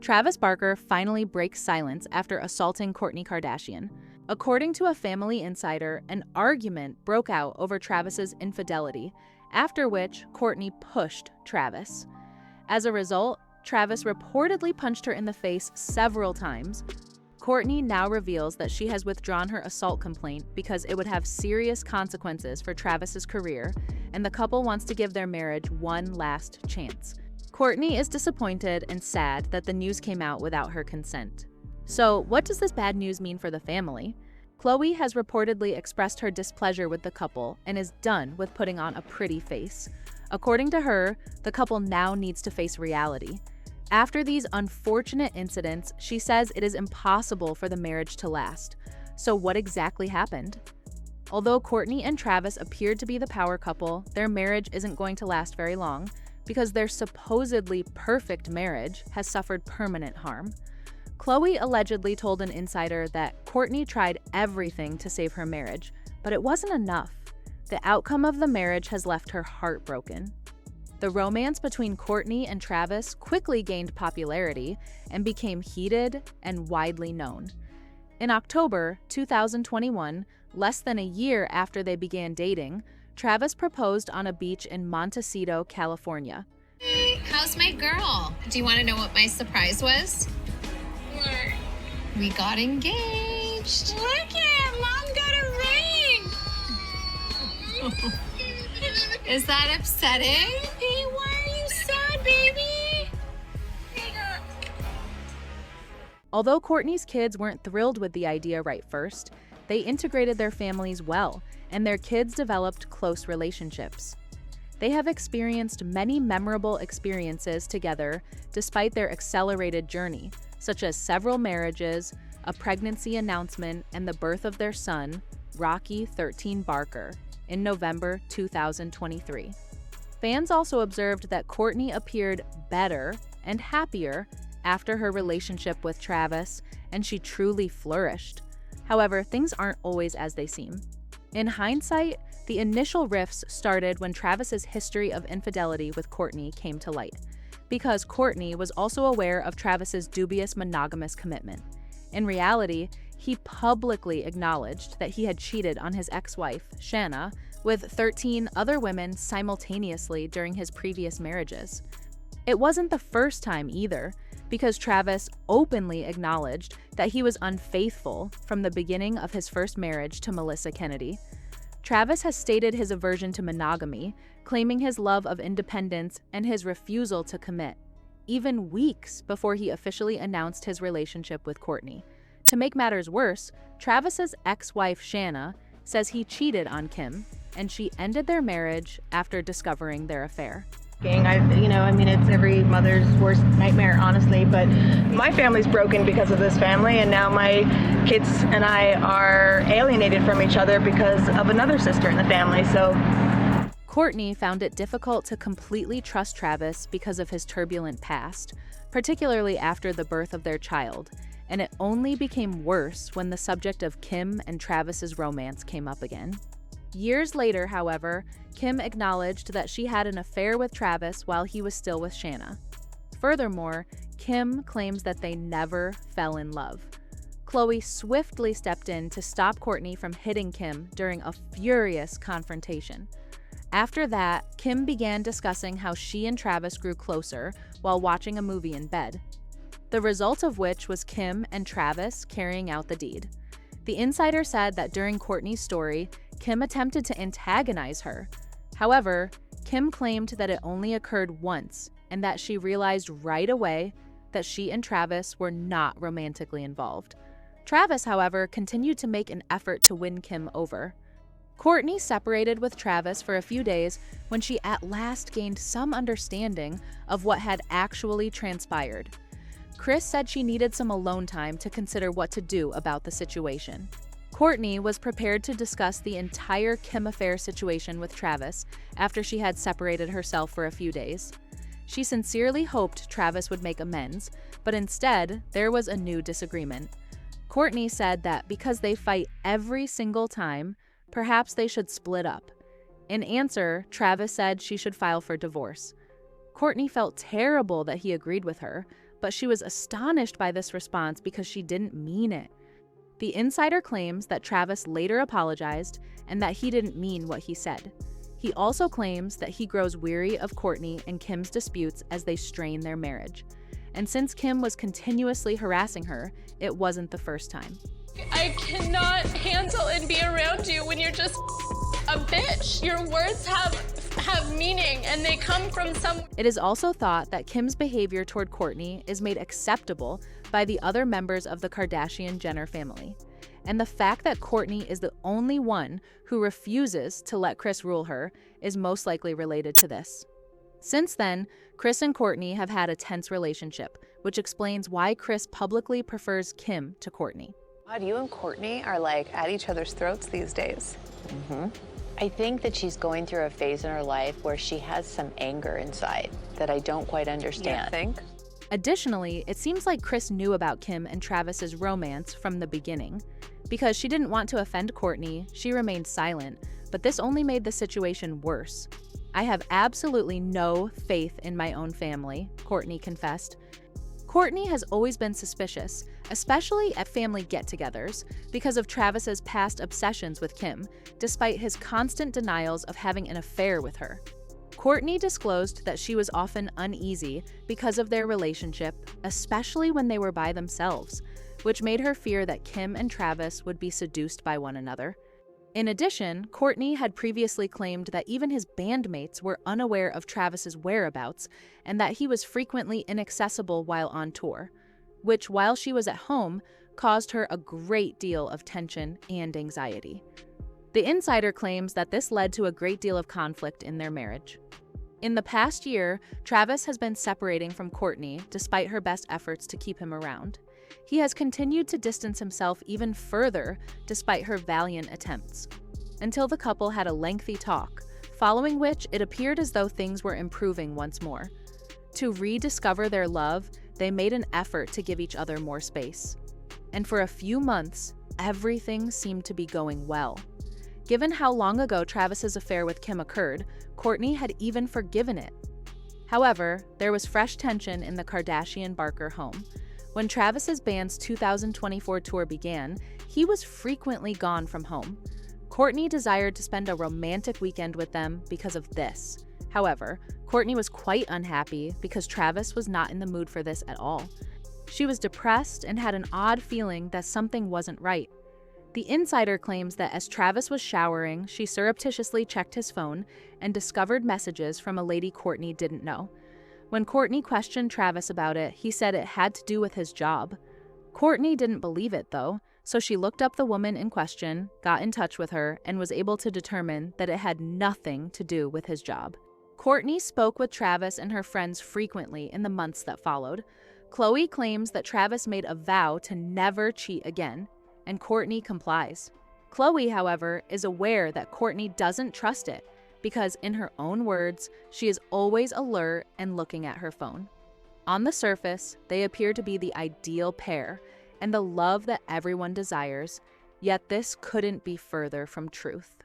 Travis Barker finally breaks silence after assaulting Kourtney Kardashian. According to a family insider, an argument broke out over Travis's infidelity, after which Kourtney pushed Travis. As a result, Travis reportedly punched her in the face several times. Kourtney now reveals that she has withdrawn her assault complaint because it would have serious consequences for Travis's career, and the couple wants to give their marriage one last chance. Kourtney is disappointed and sad that the news came out without her consent. So, what does this bad news mean for the family? Khloe has reportedly expressed her displeasure with the couple and is done with putting on a pretty face. According to her, the couple now needs to face reality. After these unfortunate incidents, she says it is impossible for the marriage to last. So what exactly happened? Although Kourtney and Travis appeared to be the power couple, their marriage isn't going to last very long because their supposedly perfect marriage has suffered permanent harm. Khloe allegedly told an insider that Kourtney tried everything to save her marriage, but it wasn't enough. The outcome of the marriage has left her heartbroken. The romance between Kourtney and Travis quickly gained popularity and became heated and widely known. In October 2021, less than a year after they began dating, Travis proposed on a beach in Montecito, California. Hey, how's my girl? Do you want to know what my surprise was? What? We got engaged. Look it! Mom got a ring! Is that upsetting? Hey, why are you sad, baby? Although Kourtney's kids weren't thrilled with the idea right first, they integrated their families well, and their kids developed close relationships. They have experienced many memorable experiences together despite their accelerated journey, such as several marriages, a pregnancy announcement, and the birth of their son, Rocky 13 Barker, in November 2023. Fans also observed that Kourtney appeared better and happier after her relationship with Travis, and she truly flourished. However, things aren't always as they seem. In hindsight, the initial rifts started when Travis's history of infidelity with Kourtney came to light, because Kourtney was also aware of Travis's dubious monogamous commitment. In reality, he publicly acknowledged that he had cheated on his ex-wife, Shanna, with 13 other women simultaneously during his previous marriages. It wasn't the first time either, because Travis openly acknowledged that he was unfaithful from the beginning of his first marriage to Melissa Kennedy. Travis has stated his aversion to monogamy, claiming his love of independence and his refusal to commit, even weeks before he officially announced his relationship with Kourtney. To make matters worse, Travis's ex-wife Shanna says he cheated on Kim, and she ended their marriage after discovering their affair. It's every mother's worst nightmare, honestly, but my family's broken because of this family, and now my kids and I are alienated from each other because of another sister in the family, so. Kourtney found it difficult to completely trust Travis because of his turbulent past, particularly after the birth of their child, and it only became worse when the subject of Kim and Travis's romance came up again. Years later, however, Kim acknowledged that she had an affair with Travis while he was still with Shanna. Furthermore, Kim claims that they never fell in love. Khloe swiftly stepped in to stop Kourtney from hitting Kim during a furious confrontation. After that, Kim began discussing how she and Travis grew closer while watching a movie in bed, the result of which was Kim and Travis carrying out the deed. The insider said that during Kourtney's story, Kim attempted to antagonize her. However, Kim claimed that it only occurred once and that she realized right away that she and Travis were not romantically involved. Travis, however, continued to make an effort to win Kim over. Kourtney separated with Travis for a few days when she at last gained some understanding of what had actually transpired. Kris said she needed some alone time to consider what to do about the situation. Kourtney was prepared to discuss the entire Kim affair situation with Travis after she had separated herself for a few days. She sincerely hoped Travis would make amends, but instead, there was a new disagreement. Kourtney said that because they fight every single time, perhaps they should split up. In answer, Travis said she should file for divorce. Kourtney felt terrible that he agreed with her, but she was astonished by this response because she didn't mean it. The insider claims that Travis later apologized and that he didn't mean what he said. He also claims that he grows weary of Kourtney and Kim's disputes as they strain their marriage. And since Kim was continuously harassing her, it wasn't the first time. I cannot handle and be around you when you're just a bitch. Your words have meaning and they come from somewhere. It is also thought that Kim's behavior toward Kourtney is made acceptable by the other members of the Kardashian-Jenner family. And the fact that Kourtney is the only one who refuses to let Kris rule her is most likely related to this. Since then, Kris and Kourtney have had a tense relationship, which explains why Kris publicly prefers Kim to Kourtney. God, you and Kourtney are like at each other's throats these days. I think that she's going through a phase in her life where she has some anger inside that I don't quite understand. You think? Additionally, it seems like Kris knew about Kim and Travis's romance from the beginning. Because she didn't want to offend Kourtney, she remained silent, but this only made the situation worse. "I have absolutely no faith in my own family," Kourtney confessed. Kourtney has always been suspicious, especially at family get-togethers, because of Travis's past obsessions with Kim, despite his constant denials of having an affair with her. Kourtney disclosed that she was often uneasy because of their relationship, especially when they were by themselves, which made her fear that Kim and Travis would be seduced by one another. In addition, Kourtney had previously claimed that even his bandmates were unaware of Travis's whereabouts and that he was frequently inaccessible while on tour, which, while she was at home, caused her a great deal of tension and anxiety. The insider claims that this led to a great deal of conflict in their marriage. In the past year, Travis has been separating from Kourtney despite her best efforts to keep him around. He has continued to distance himself even further despite her valiant attempts, until the couple had a lengthy talk, following which it appeared as though things were improving once more. To rediscover their love, they made an effort to give each other more space. And for a few months, everything seemed to be going well. Given how long ago Travis's affair with Kim occurred, Kourtney had even forgiven it. However, there was fresh tension in the Kardashian-Barker home. When Travis's band's 2024 tour began, he was frequently gone from home. Kourtney desired to spend a romantic weekend with them because of this. However, Kourtney was quite unhappy because Travis was not in the mood for this at all. She was depressed and had an odd feeling that something wasn't right. The insider claims that as Travis was showering, she surreptitiously checked his phone and discovered messages from a lady Kourtney didn't know. When Kourtney questioned Travis about it, he said it had to do with his job. Kourtney didn't believe it, though, so she looked up the woman in question, got in touch with her, and was able to determine that it had nothing to do with his job. Kourtney spoke with Travis and her friends frequently in the months that followed. Khloe claims that Travis made a vow to never cheat again, and Kourtney complies. Khloe, however, is aware that Kourtney doesn't trust it because, in her own words, she is always alert and looking at her phone. On the surface, they appear to be the ideal pair and the love that everyone desires, yet this couldn't be further from truth.